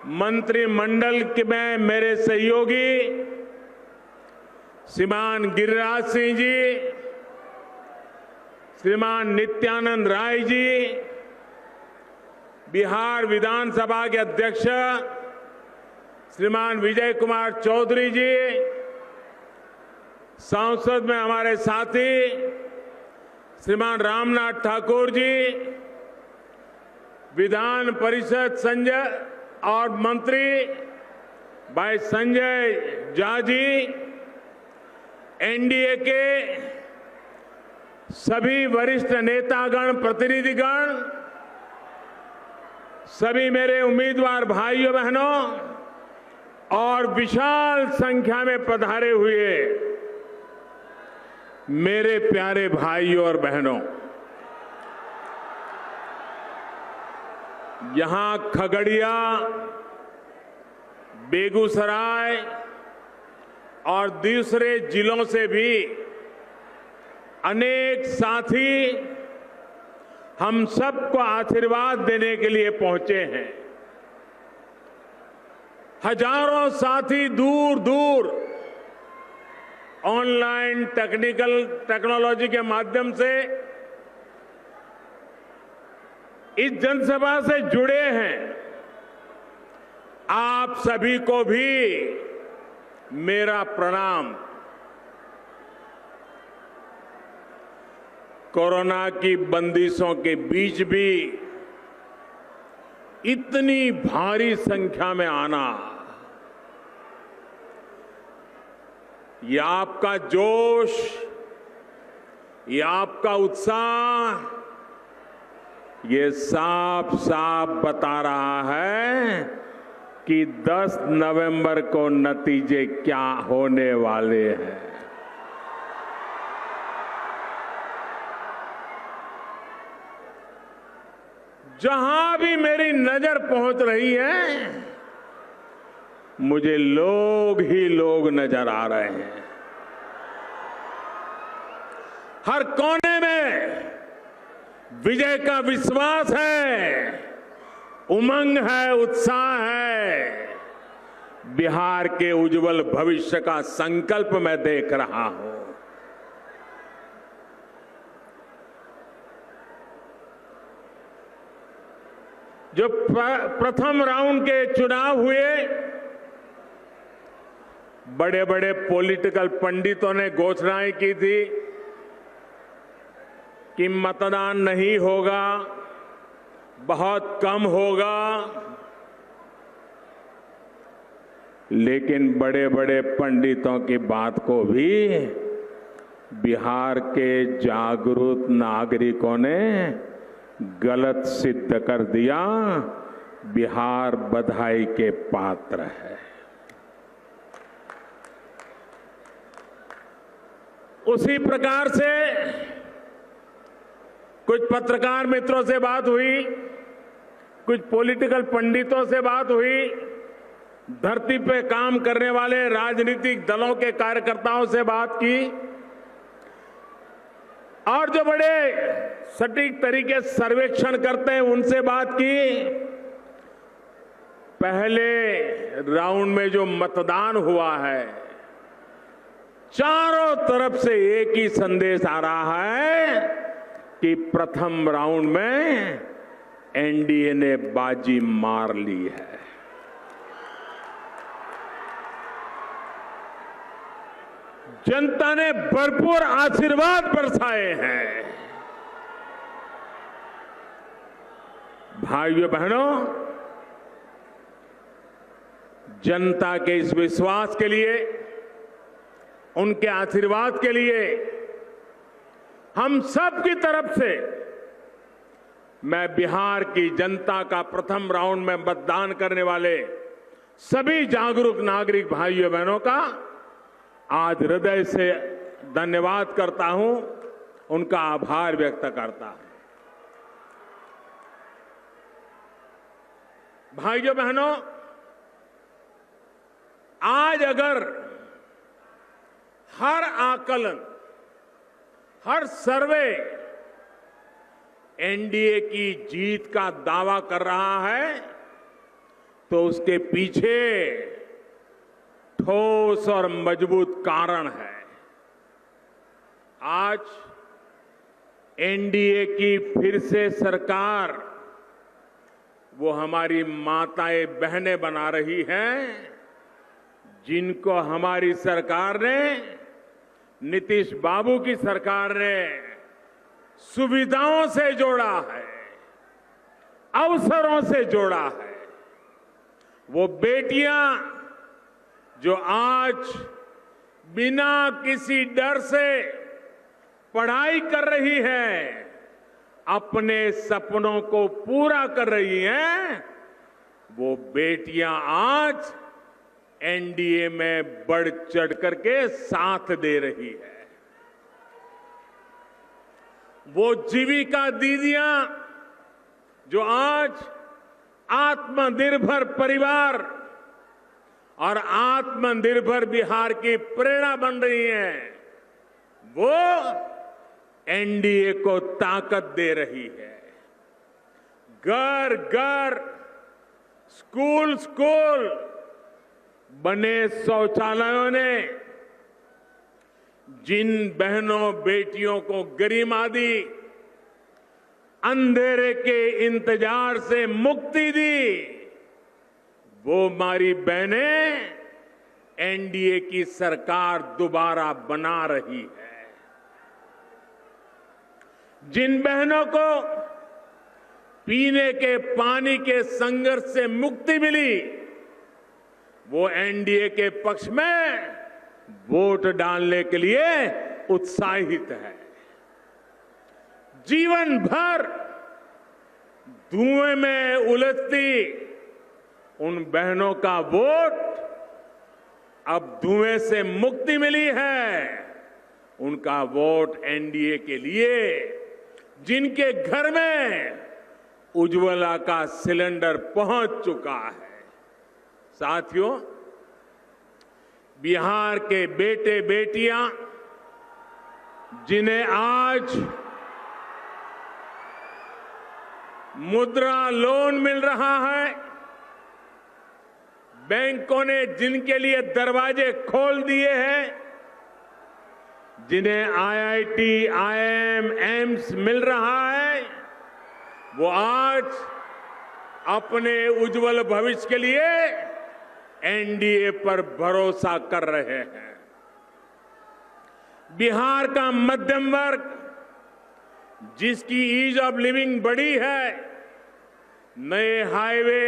मंत्रिमंडल में मेरे सहयोगी श्रीमान गिरिराज सिंह जी, श्रीमान नित्यानंद राय जी, बिहार विधानसभा के अध्यक्ष श्रीमान विजय कुमार चौधरी जी, संसद में हमारे साथी श्रीमान रामनाथ ठाकुर जी, विधान परिषद संजय और मंत्री भाई संजय झा जी, एनडीए के सभी वरिष्ठ नेतागण, प्रतिनिधिगण, सभी मेरे उम्मीदवार भाइयों बहनों और विशाल संख्या में पधारे हुए मेरे प्यारे भाइयों और बहनों, यहां खगड़िया, बेगूसराय और दूसरे जिलों से भी अनेक साथी हम सबको आशीर्वाद देने के लिए पहुंचे हैं। हजारों साथी दूर दूर ऑनलाइन टेक्नोलॉजी के माध्यम से इस जनसभा से जुड़े हैं। आप सभी को भी मेरा प्रणाम। कोरोना की बंदिशों के बीच भी इतनी भारी संख्या में आना, ये आपका जोश, ये आपका उत्साह, ये साफ साफ बता रहा है कि 10 नवंबर को नतीजे क्या होने वाले हैं। जहां भी मेरी नजर पहुंच रही है, मुझे लोग ही लोग नजर आ रहे हैं। हर कोने में विजय का विश्वास है, उमंग है, उत्साह है। बिहार के उज्जवल भविष्य का संकल्प मैं देख रहा हूं। जो प्रथम राउंड के चुनाव हुए, बड़े बड़े पॉलिटिकल पंडितों ने घोषणाएं की थी कि मतदान नहीं होगा, बहुत कम होगा, लेकिन बड़े बड़े पंडितों की बात को भी बिहार के जागरूक नागरिकों ने गलत सिद्ध कर दिया। बिहार बधाई के पात्र है। उसी प्रकार से कुछ पत्रकार मित्रों से बात हुई, कुछ पॉलिटिकल पंडितों से बात हुई, धरती पे काम करने वाले राजनीतिक दलों के कार्यकर्ताओं से बात की, और जो बड़े सटीक तरीके से सर्वेक्षण करते हैं उनसे बात की। पहले राउंड में जो मतदान हुआ है, चारों तरफ से एक ही संदेश आ रहा है कि प्रथम राउंड में एनडीए ने बाजी मार ली है। जनता ने भरपूर आशीर्वाद बरसाए हैं। भाइयों बहनों, जनता के इस विश्वास के लिए, उनके आशीर्वाद के लिए हम सब की तरफ से मैं बिहार की जनता का प्रथम राउंड में मतदान करने वाले सभी जागरूक नागरिक भाइयों बहनों का आज हृदय से धन्यवाद करता हूं, उनका आभार व्यक्त करता हूं। भाइयों बहनों, आज अगर हर आकलन, हर सर्वे एनडीए की जीत का दावा कर रहा है, तो उसके पीछे ठोस और मजबूत कारण है। आज एनडीए की फिर से सरकार वो हमारी माताएं बहनें बना रही हैं जिनको हमारी सरकार ने, नीतीश बाबू की सरकार ने सुविधाओं से जोड़ा है, अवसरों से जोड़ा है। वो बेटियां जो आज बिना किसी डर से पढ़ाई कर रही है, अपने सपनों को पूरा कर रही हैं, वो बेटियां आज एनडीए में बढ़ चढ़ करके साथ दे रही है। वो जीविका दीदियां जो आज आत्मनिर्भर परिवार और आत्मनिर्भर बिहार की प्रेरणा बन रही हैं, वो एनडीए को ताकत दे रही है। घर घर, स्कूल स्कूल बने शौचालयों ने जिन बहनों बेटियों को गरिमा दी, अंधेरे के इंतजार से मुक्ति दी, वो हमारी बहनें एनडीए की सरकार दोबारा बना रही है। जिन बहनों को पीने के पानी के संघर्ष से मुक्ति मिली, वो एनडीए के पक्ष में वोट डालने के लिए उत्साहित है। जीवन भर धुएं में उलझती उन बहनों का वोट अब धुएं से मुक्ति मिली है, उनका वोट एनडीए के लिए। जिनके घर में उज्ज्वला का सिलेंडर पहुंच चुका है। साथियों, बिहार के बेटे बेटियां जिन्हें आज मुद्रा लोन मिल रहा है, बैंकों ने जिनके लिए दरवाजे खोल दिए हैं, जिन्हें आईआईटी, आईआईएम, एम्स मिल रहा है, वो आज अपने उज्जवल भविष्य के लिए एनडीए पर भरोसा कर रहे हैं। बिहार का मध्यम वर्ग जिसकी ईज ऑफ लिविंग बढ़ी है, नए हाईवे,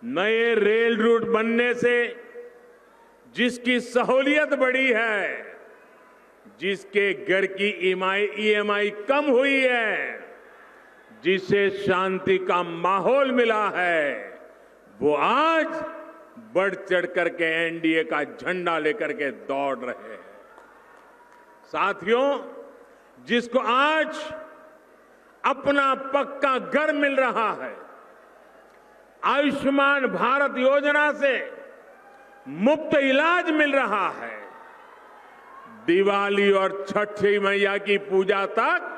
नए रेल रूट बनने से जिसकी सहूलियत बढ़ी है, जिसके घर की ईएमआई कम हुई है, जिसे शांति का माहौल मिला है, वो आज बढ़ चढ़ करके एनडीए का झंडा लेकर के दौड़ रहे हैं। साथियों, जिसको आज अपना पक्का घर मिल रहा है, आयुष्मान भारत योजना से मुफ्त इलाज मिल रहा है, दिवाली और छठी मैया की पूजा तक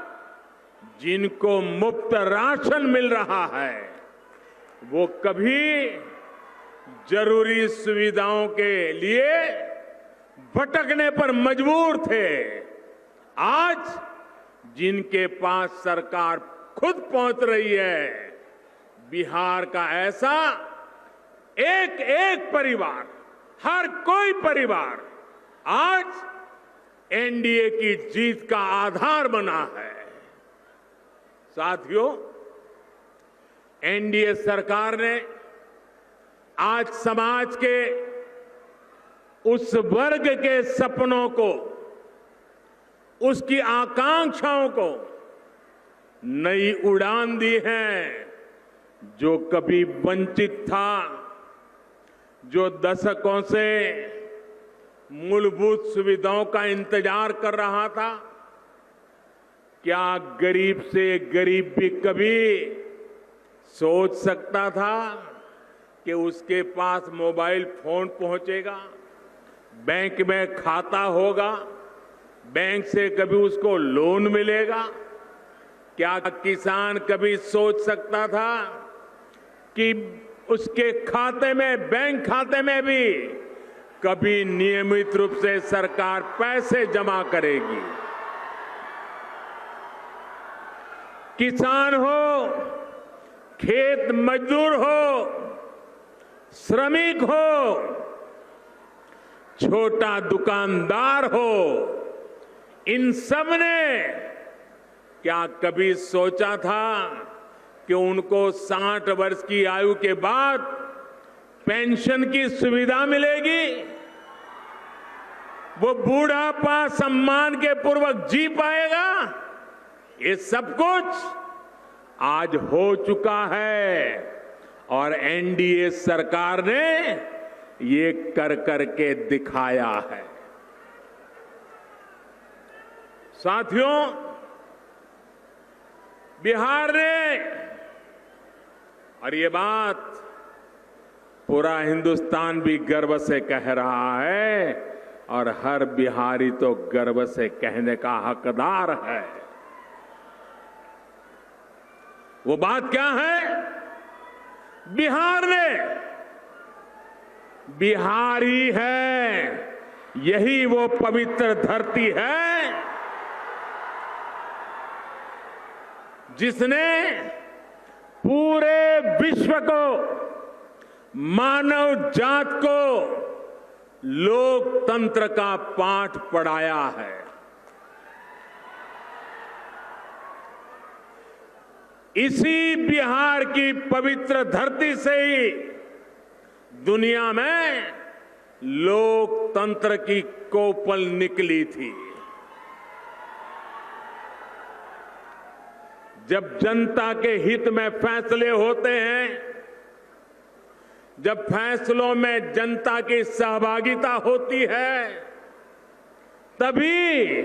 जिनको मुफ्त राशन मिल रहा है, वो कभी जरूरी सुविधाओं के लिए भटकने पर मजबूर थे। आज जिनके पास सरकार खुद पहुंच रही है, बिहार का ऐसा एक एक परिवार, हर कोई परिवार आज एनडीए की जीत का आधार बना है। साथियों, एनडीए सरकार ने आज समाज के उस वर्ग के सपनों को, उसकी आकांक्षाओं को नई उड़ान दी है। जो कभी वंचित था, जो दशकों से मूलभूत सुविधाओं का इंतजार कर रहा था, क्या गरीब से गरीब भी कभी सोच सकता था कि उसके पास मोबाइल फोन पहुंचेगा, बैंक में खाता होगा, बैंक से कभी उसको लोन मिलेगा? क्या किसान कभी सोच सकता था कि उसके खाते में, बैंक खाते में भी कभी नियमित रूप से सरकार पैसे जमा करेगी। किसान हो, खेत मजदूर हो, श्रमिक हो, छोटा दुकानदार हो, इन सब ने क्या कभी सोचा था कि उनको 60 वर्ष की आयु के बाद पेंशन की सुविधा मिलेगी, वो बूढ़ापा सम्मान के पूर्वक जी पाएगा? ये सब कुछ आज हो चुका है और एनडीए सरकार ने ये कर करके दिखाया है। साथियों, बिहार ने, और ये बात पूरा हिंदुस्तान भी गर्व से कह रहा है और हर बिहारी तो गर्व से कहने का हकदार है। वो बात क्या है? बिहार ने, बिहारी है, यही वो पवित्र धरती है जिसने पूरे विश्व को, मानव जात को लोकतंत्र का पाठ पढ़ाया है। इसी बिहार की पवित्र धरती से ही दुनिया में लोकतंत्र की कोपल निकली थी। जब जनता के हित में फैसले होते हैं, जब फैसलों में जनता की सहभागिता होती है, तभी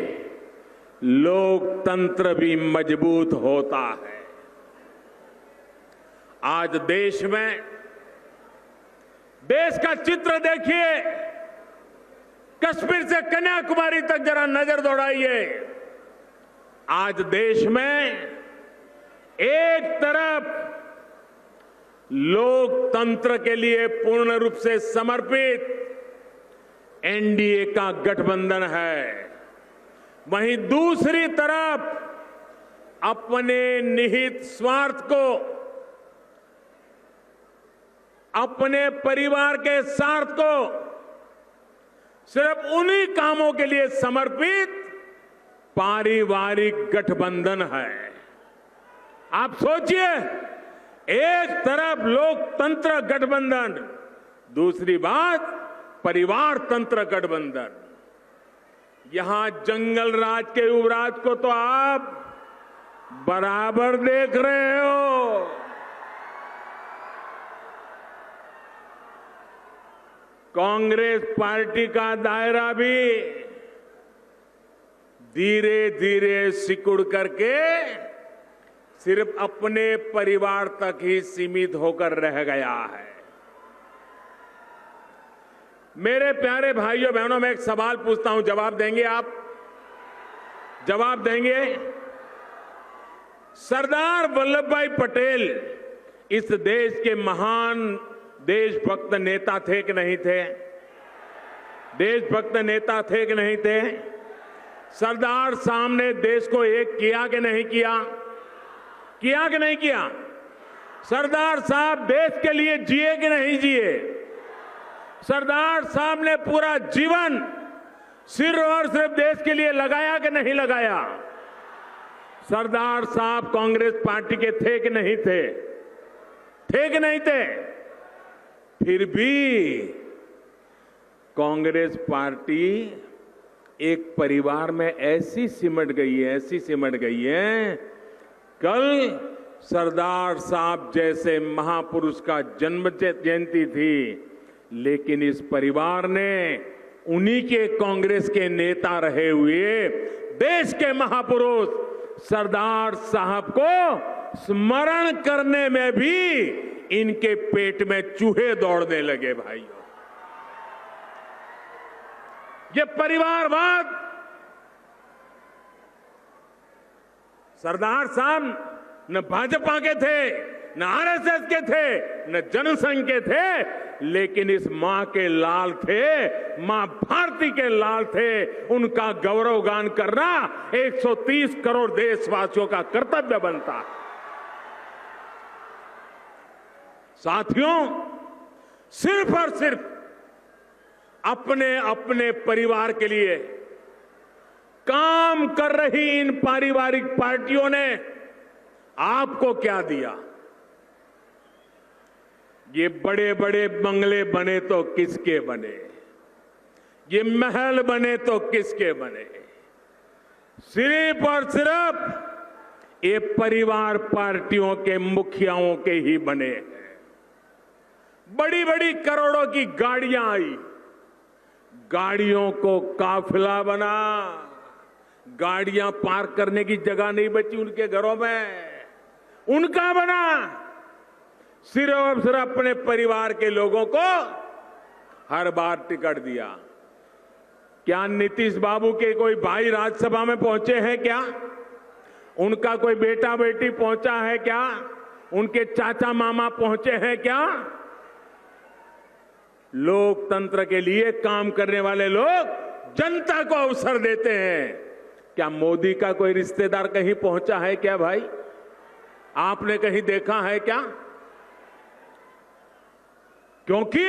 लोकतंत्र भी मजबूत होता है। आज देश में, देश का चित्र देखिए, कश्मीर से कन्याकुमारी तक जरा नजर दौड़ाइए। आज देश में एक तरफ लोकतंत्र के लिए पूर्ण रूप से समर्पित एनडीए का गठबंधन है, वहीं दूसरी तरफ अपने निहित स्वार्थ को, अपने परिवार के स्वार्थ को सिर्फ उन्हीं कामों के लिए समर्पित पारिवारिक गठबंधन है। आप सोचिए, एक तरफ लोकतंत्र गठबंधन, दूसरी बात परिवार तंत्र गठबंधन। यहां जंगल राज के युवराज को तो आप बराबर देख रहे हो। कांग्रेस पार्टी का दायरा भी धीरे धीरे सिकुड़ करके सिर्फ अपने परिवार तक ही सीमित होकर रह गया है। मेरे प्यारे भाइयों बहनों, मैं एक सवाल पूछता हूं, जवाब देंगे आप? जवाब देंगे? सरदार वल्लभ भाई पटेल इस देश के महान देशभक्त नेता थे कि नहीं थे? देशभक्त नेता थे कि नहीं थे? सरदार साहब ने देश को एक किया कि नहीं किया? किया कि नहीं किया? सरदार साहब देश के लिए जिए कि नहीं जिए? सरदार साहब ने पूरा जीवन सिर्फ और सिर्फ देश के लिए लगाया कि नहीं लगाया? सरदार साहब कांग्रेस पार्टी के थे कि नहीं थे? थे कि नहीं थे? फिर भी कांग्रेस पार्टी एक परिवार में ऐसी सिमट गई है, ऐसी सिमट गई है। कल सरदार साहब जैसे महापुरुष का जन्म जयंती थी, लेकिन इस परिवार ने उन्हीं के कांग्रेस के नेता रहे हुए देश के महापुरुष सरदार साहब को स्मरण करने में भी इनके पेट में चूहे दौड़ने लगे। भाइयों, ये परिवारवाद, सरदार साहब न भाजपा के थे न आरएसएस के थे, न जनसंघ के थे, लेकिन इस मां के लाल थे, मां भारती के लाल थे। उनका गौरवगान करना 130 करोड़ देशवासियों का कर्तव्य बनता है। साथियों, सिर्फ और सिर्फ अपने अपने परिवार के लिए काम कर रही इन पारिवारिक पार्टियों ने आपको क्या दिया? ये बड़े बड़े बंगले बने तो किसके बने? ये महल बने तो किसके बने? सिर्फ और सिर्फ ये परिवार पार्टियों के मुखियाओं के ही बने हैं। बड़ी बड़ी करोड़ों की गाड़ियां आई, गाड़ियों को काफिला बना, गाड़ियां पार्क करने की जगह नहीं बची उनके घरों में, उनका बना। सिर्फ और सिर्फ अपने परिवार के लोगों को हर बार टिकट दिया। क्या नीतीश बाबू के कोई भाई राज्यसभा में पहुंचे हैं क्या? उनका कोई बेटा बेटी पहुंचा है क्या? उनके चाचा मामा पहुंचे हैं क्या? लोकतंत्र के लिए काम करने वाले लोग जनता को अवसर देते हैं। क्या मोदी का कोई रिश्तेदार कहीं पहुंचा है क्या भाई? आपने कहीं देखा है क्या? क्योंकि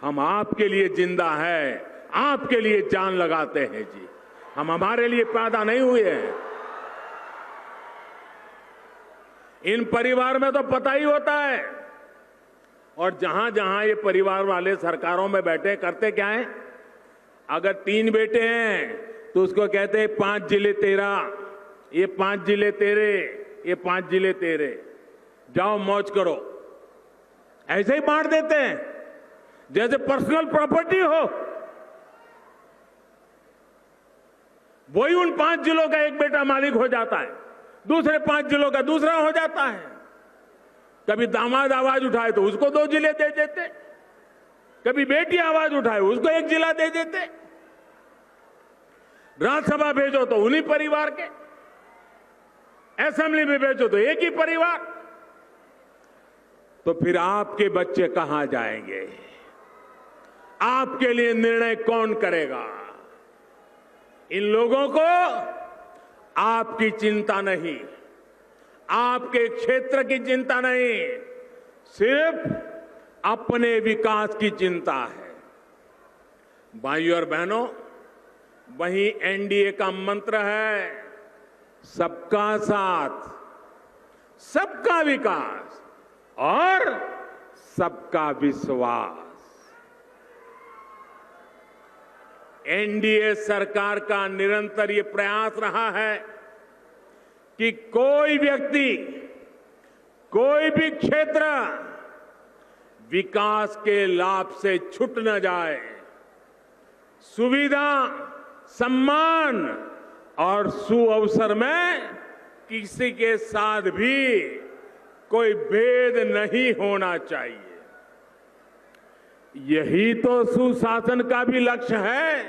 हम आपके लिए जिंदा है, आपके लिए जान लगाते हैं जी। हम हमारे लिए पैदा नहीं हुए हैं। इन परिवार में तो पता ही होता है। और जहां जहां ये परिवार वाले सरकारों में बैठे करते क्या है? अगर 3 बेटे हैं तो उसको कहते हैं 5 जिले तेरा, ये 5 जिले तेरे, ये 5 जिले तेरे, जाओ मौज करो। ऐसे ही बांट देते हैं जैसे पर्सनल प्रॉपर्टी हो। वही उन 5 जिलों का एक बेटा मालिक हो जाता है, दूसरे 5 जिलों का दूसरा हो जाता है। कभी दामाद आवाज उठाए तो उसको 2 जिले दे देते, कभी बेटी आवाज उठाए उसको 1 जिला दे देते। राज्यसभा भेजो तो उन्हीं परिवार के, असेंबली में भेजो तो एक ही परिवार। तो फिर आपके बच्चे कहां जाएंगे? आपके लिए निर्णय कौन करेगा? इन लोगों को आपकी चिंता नहीं, आपके क्षेत्र की चिंता नहीं, सिर्फ अपने विकास की चिंता है। भाइयों और बहनों, वहीं एनडीए का मंत्र है सबका साथ, सबका विकास और सबका विश्वास। एनडीए सरकार का निरंतर ये प्रयास रहा है कि कोई व्यक्ति, कोई भी क्षेत्र विकास के लाभ से छूट न जाए। सुविधा, सम्मान और सुअवसर में किसी के साथ भी कोई भेद नहीं होना चाहिए। यही तो सुशासन का भी लक्ष्य है।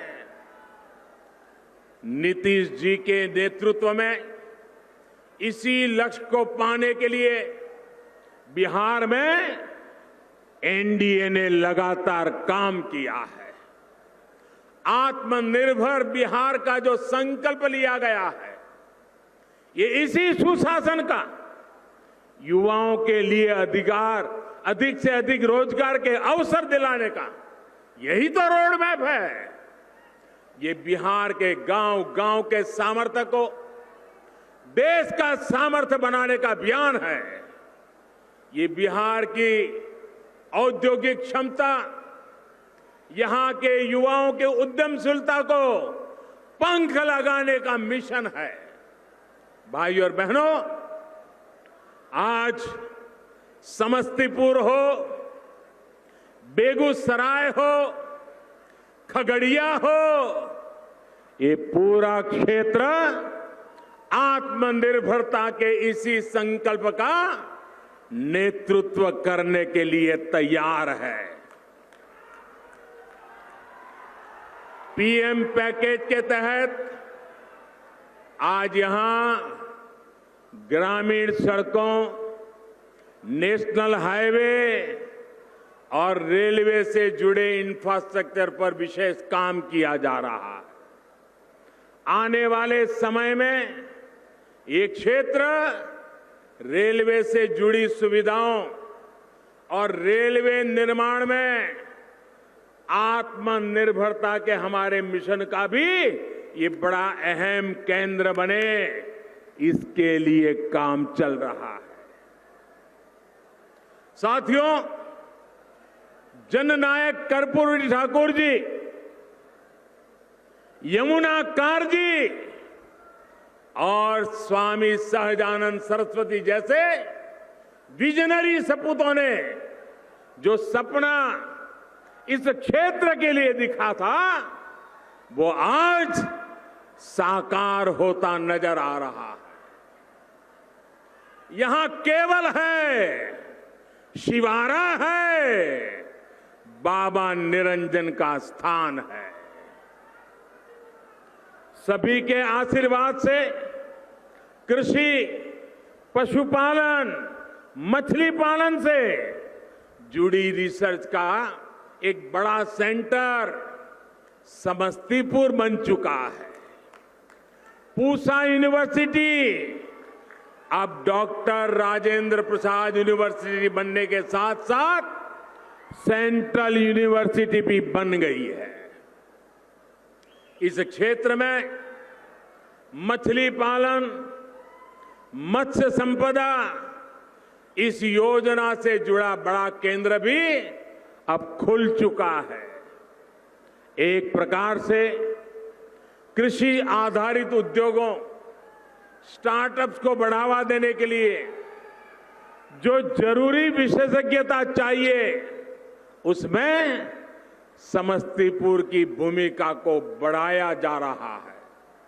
नीतीश जी के नेतृत्व में इसी लक्ष्य को पाने के लिए बिहार में एनडीए ने लगातार काम किया है। आत्मनिर्भर बिहार का जो संकल्प लिया गया है, ये इसी सुशासन का युवाओं के लिए अधिकार, अधिक से अधिक रोजगार के अवसर दिलाने का यही तो रोड मैप है। ये बिहार के गांव गांव के सामर्थ्य को देश का सामर्थ्य बनाने का अभियान है। ये बिहार की औद्योगिक क्षमता, यहां के युवाओं के उद्यमशीलता को पंख लगाने का मिशन है। भाइयों और बहनों, आज समस्तीपुर हो, बेगूसराय हो, खगड़िया हो, ये पूरा क्षेत्र आत्मनिर्भरता के इसी संकल्प का नेतृत्व करने के लिए तैयार है। पीएम पैकेज के तहत आज यहां ग्रामीण सड़कों, नेशनल हाईवे और रेलवे से जुड़े इंफ्रास्ट्रक्चर पर विशेष काम किया जा रहा है। आने वाले समय में ये क्षेत्र रेलवे से जुड़ी सुविधाओं और रेलवे निर्माण में आत्मनिर्भरता के हमारे मिशन का भी ये बड़ा अहम केंद्र बने, इसके लिए काम चल रहा है। साथियों, जननायक कर्पूरी ठाकुर जी, यमुना कार जी और स्वामी सहजानंद सरस्वती जैसे विजनरी सपूतों ने जो सपना इस क्षेत्र के लिए दिखा था, वो आज साकार होता नजर आ रहा है। यहां केवल है, शिवारा है, बाबा निरंजन का स्थान है। सभी के आशीर्वाद से कृषि, पशुपालन, मछली पालन से जुड़ी रिसर्च का एक बड़ा सेंटर समस्तीपुर बन चुका है। पूसा यूनिवर्सिटी अब डॉक्टर राजेंद्र प्रसाद यूनिवर्सिटी बनने के साथ साथ सेंट्रल यूनिवर्सिटी भी बन गई है। इस क्षेत्र में मछली पालन, मत्स्य संपदा, इस योजना से जुड़ा बड़ा केंद्र भी अब खुल चुका है। एक प्रकार से कृषि आधारित उद्योगों, स्टार्टअप्स को बढ़ावा देने के लिए जो जरूरी विशेषज्ञता चाहिए, उसमें समस्तीपुर की भूमिका को बढ़ाया जा रहा है।